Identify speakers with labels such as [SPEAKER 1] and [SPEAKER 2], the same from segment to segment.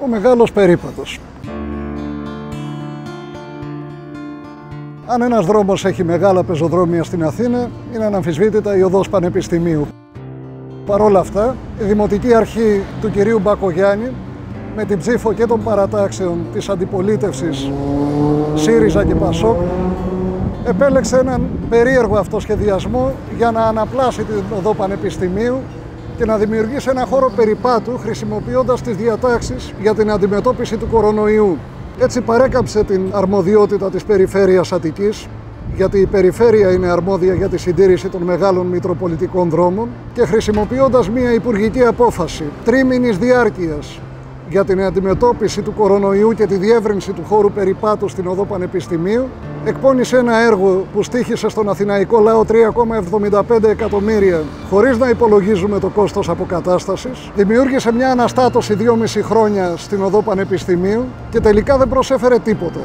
[SPEAKER 1] Ο μεγάλος περίπατος. Αν ένας δρόμος έχει μεγάλα πεζοδρόμια στην Αθήνα, είναι αναμφισβήτητα η οδός Πανεπιστημίου. Παρ' όλα αυτά, η Δημοτική Αρχή του κυρίου Μπακογιάννη, με την ψήφο και των παρατάξεων της αντιπολίτευσης ΣΥΡΙΖΑ και ΠΑΣΟΚ, επέλεξε έναν περίεργο αυτοσχεδιασμό για να αναπλάσει την οδό Πανεπιστημίου και να δημιουργήσει ένα χώρο περιπάτου χρησιμοποιώντας τις διατάξεις για την αντιμετώπιση του κορονοϊού. Έτσι παρέκαμψε την αρμοδιότητα της περιφέρειας Αττικής, γιατί η περιφέρεια είναι αρμόδια για τη συντήρηση των μεγάλων μητροπολιτικών δρόμων, και χρησιμοποιώντας μια υπουργική απόφαση τρίμηνης διάρκειας για την αντιμετώπιση του κορονοϊού και τη διεύρυνση του χώρου περιπάτου στην οδό Πανεπιστημίου, εκπώνησε ένα έργο που στοίχησε στον αθηναϊκό λαό 3,75 εκατομμύρια, χωρίς να υπολογίζουμε το κόστος αποκατάστασης. Δημιούργησε μια αναστάτωση 2,5 χρόνια στην οδό Πανεπιστημίου και τελικά δεν προσέφερε τίποτα.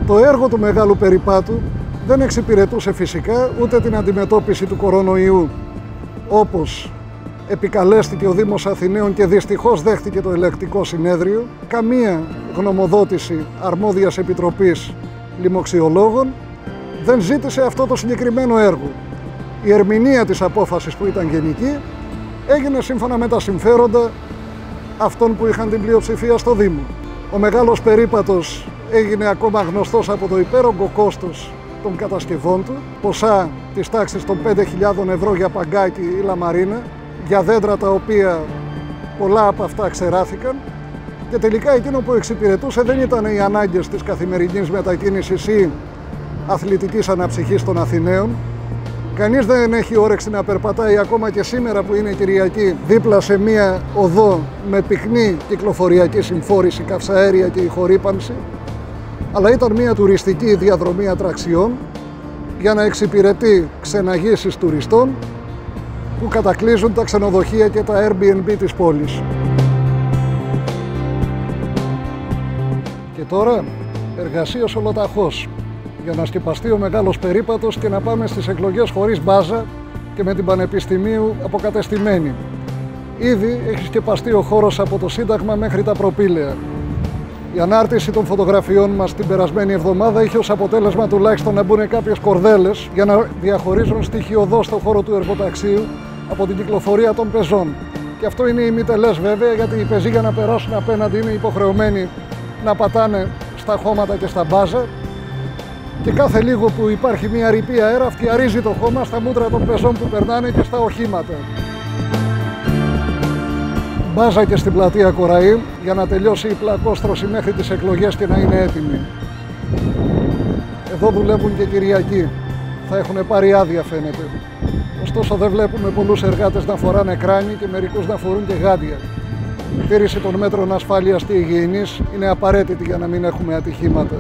[SPEAKER 1] Το έργο του μεγάλου περιπάτου δεν εξυπηρετούσε φυσικά ούτε την αντιμετώπιση του κορονοϊού, όπως επικαλέστηκε ο Δήμος Αθηναίων και δυστυχώς δέχτηκε το ελεκτικό συνέδριο, καμία γνωμοδότηση αρμόδιας επιτροπής λοιμοξιολόγων δεν ζήτησε αυτό το συγκεκριμένο έργο. Η ερμηνεία της απόφασης, που ήταν γενική, έγινε σύμφωνα με τα συμφέροντα αυτών που είχαν την πλειοψηφία στο Δήμο. Ο μεγάλος περίπατος έγινε ακόμα γνωστός από το υπέρογκο κόστος των κατασκευών του, ποσά της τάξης των 5.000 ευρώ για παγκάκι ή λαμαρίνα, για δέντρα τα οποία πολλά από αυτά ξεράθηκαν, και τελικά εκείνο που εξυπηρετούσε δεν ήταν οι ανάγκες της καθημερινής μετακίνησης ή αθλητικής αναψυχής των Αθηναίων. Κανείς δεν έχει όρεξη να περπατάει ακόμα και σήμερα που είναι Κυριακή δίπλα σε μία οδό με πυκνή κυκλοφοριακή συμφόρηση, καυσαέρια και ηχορύπανση, αλλά ήταν μία τουριστική διαδρομή ατραξιών για να εξυπηρετεί ξεναγήσεις τουριστών που κατακλείζουν τα ξενοδοχεία και τα Airbnb της πόλης. Και τώρα εργασίας ολοταχώς για να σκεπαστεί ο μεγάλος περίπατος και να πάμε στις εκλογές χωρίς μπάζα και με την Πανεπιστημίου αποκατεστημένη. Ήδη έχει σκεπαστεί ο χώρος από το Σύνταγμα μέχρι τα προπήλαια. Η ανάρτηση των φωτογραφιών μας την περασμένη εβδομάδα είχε ως αποτέλεσμα τουλάχιστον να μπουν κάποιες κορδέλες για να διαχωρίζουν στοιχειωδώς το χώρο του εργοταξίου από την κυκλοφορία των πεζών. Και αυτό είναι ημιτελές βέβαια, γιατί οι πεζοί για να περάσουν απέναντι είναι υποχρεωμένοι να πατάνε στα χώματα και στα μπάζα, και κάθε λίγο που υπάρχει μια ρηπή αέρα φτιαρίζει το χώμα στα μούτρα των πεζών που περνάνε και στα οχήματα. Μπάζα και στην πλατεία Κοραή για να τελειώσει η πλακόστρωση μέχρι τις εκλογές και να είναι έτοιμη. Εδώ δουλεύουν και Κυριακή. Θα έχουν πάρει άδεια φαίνεται. Ωστόσο δεν βλέπουμε πολλούς εργάτες να φοράνε κράνη και μερικούς να φορούν και γάντια. Η τήρηση των μέτρων ασφάλειας και υγιεινής είναι απαραίτητη για να μην έχουμε ατυχήματα.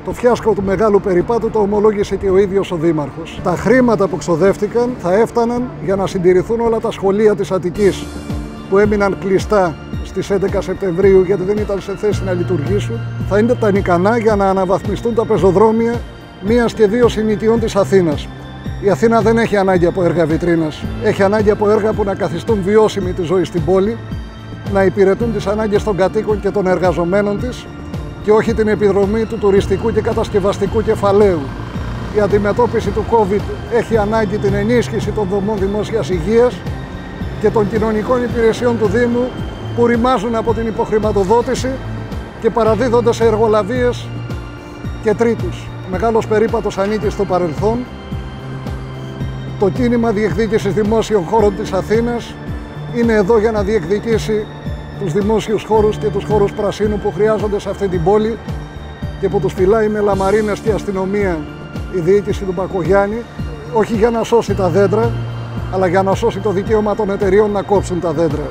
[SPEAKER 1] Το φιάσκο του μεγάλου περιπάτου το ομολόγησε και ο ίδιος ο Δήμαρχος. Τα χρήματα που ξοδεύτηκαν θα έφταναν για να συντηρηθούν όλα τα σχολεία της Αττικής, που έμειναν κλειστά στις 11 Σεπτεμβρίου γιατί δεν ήταν σε θέση να λειτουργήσουν. Θα ήταν ικανά για να αναβαθμιστούν τα πεζοδρόμια μίας και δύο συνοικιών της Αθήνας. Η Αθήνα δεν έχει ανάγκη από έργα βιτρίνας. Έχει ανάγκη από έργα που να καθιστούν βιώσιμη τη ζωή στην πόλη, να υπηρετούν τις ανάγκες των κατοίκων και των εργαζομένων της, και όχι την επιδρομή του τουριστικού και κατασκευαστικού κεφαλαίου. Η αντιμετώπιση του COVID έχει ανάγκη την ενίσχυση των δομών δημόσιας υγείας και των κοινωνικών υπηρεσιών του Δήμου, που ρημάζουν από την υποχρηματοδότηση και παραδίδονται σε εργολαβίες και τρίτους. Ο μεγάλος περίπατος ανήκει στο παρελθόν. Το κίνημα διεκδίκησης δημόσιων χώρων της Αθήνας είναι εδώ για να διεκδικήσει τους δημόσιους χώρους και τους χώρους πρασίνου που χρειάζονται σε αυτή την πόλη και που τους φυλάει με λαμαρίνες και αστυνομία η διοίκηση του Μπακογιάννη, όχι για να σώσει τα δέντρα, αλλά για να σώσει το δικαίωμα των εταιριών να κόψουν τα δέντρα.